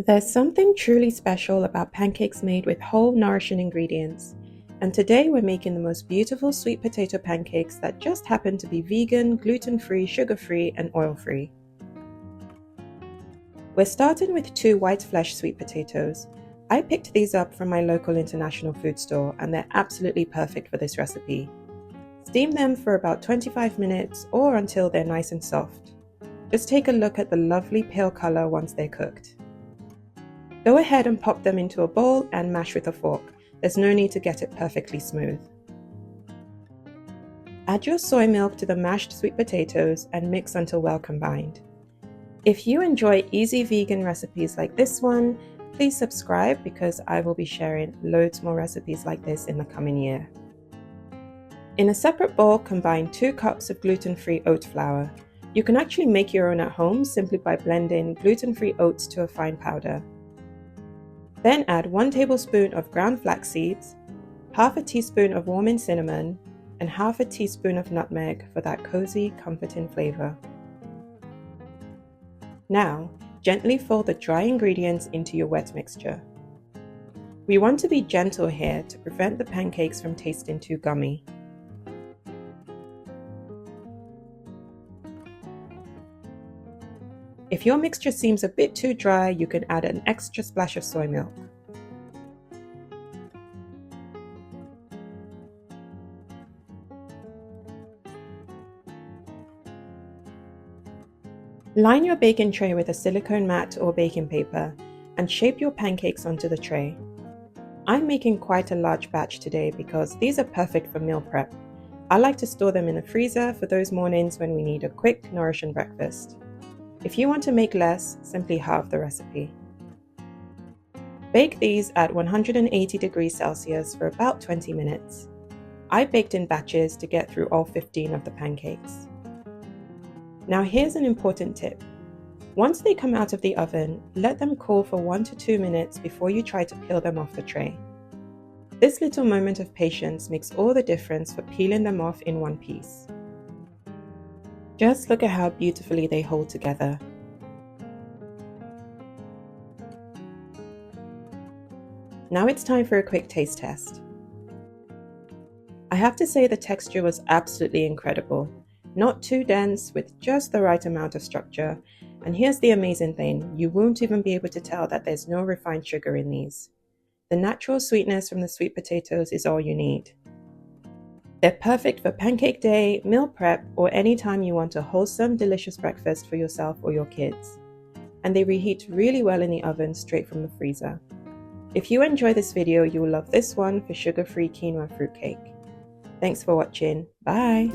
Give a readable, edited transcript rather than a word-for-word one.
There's something truly special about pancakes made with whole, nourishing ingredients. And today we're making the most beautiful sweet potato pancakes that just happen to be vegan, gluten-free, sugar-free, and oil-free. We're starting with 2 white flesh sweet potatoes. I picked these up from my local international food store and they're absolutely perfect for this recipe. Steam them for about 25 minutes or until they're nice and soft. Just take a look at the lovely pale color once they're cooked. Go ahead and pop them into a bowl and mash with a fork. There's no need to get it perfectly smooth. Add your soy milk to the mashed sweet potatoes and mix until well combined. If you enjoy easy vegan recipes like this one, please subscribe because I will be sharing loads more recipes like this in the coming year. In a separate bowl, combine 2 cups of gluten-free oat flour. You can actually make your own at home simply by blending gluten-free oats to a fine powder. Then add 1 tablespoon of ground flax seeds, half a teaspoon of warming cinnamon, and half a teaspoon of nutmeg for that cozy, comforting flavor. Now, gently fold the dry ingredients into your wet mixture. We want to be gentle here to prevent the pancakes from tasting too gummy. If your mixture seems a bit too dry, you can add an extra splash of soy milk. Line your baking tray with a silicone mat or baking paper and shape your pancakes onto the tray. I'm making quite a large batch today because these are perfect for meal prep. I like to store them in the freezer for those mornings when we need a quick, nourishing breakfast. If you want to make less, simply halve the recipe. Bake these at 180 degrees Celsius for about 20 minutes. I baked in batches to get through all 15 of the pancakes. Now here's an important tip. Once they come out of the oven, let them cool for 1 to 2 minutes before you try to peel them off the tray. This little moment of patience makes all the difference for peeling them off in one piece. Just look at how beautifully they hold together. Now it's time for a quick taste test. I have to say the texture was absolutely incredible. Not too dense, with just the right amount of structure. And here's the amazing thing, you won't even be able to tell that there's no refined sugar in these. The natural sweetness from the sweet potatoes is all you need. They're perfect for pancake day, meal prep, or any time you want a wholesome, delicious breakfast for yourself or your kids. And they reheat really well in the oven straight from the freezer. If you enjoy this video, you will love this one for sugar-free quinoa fruitcake. Thanks for watching. Bye!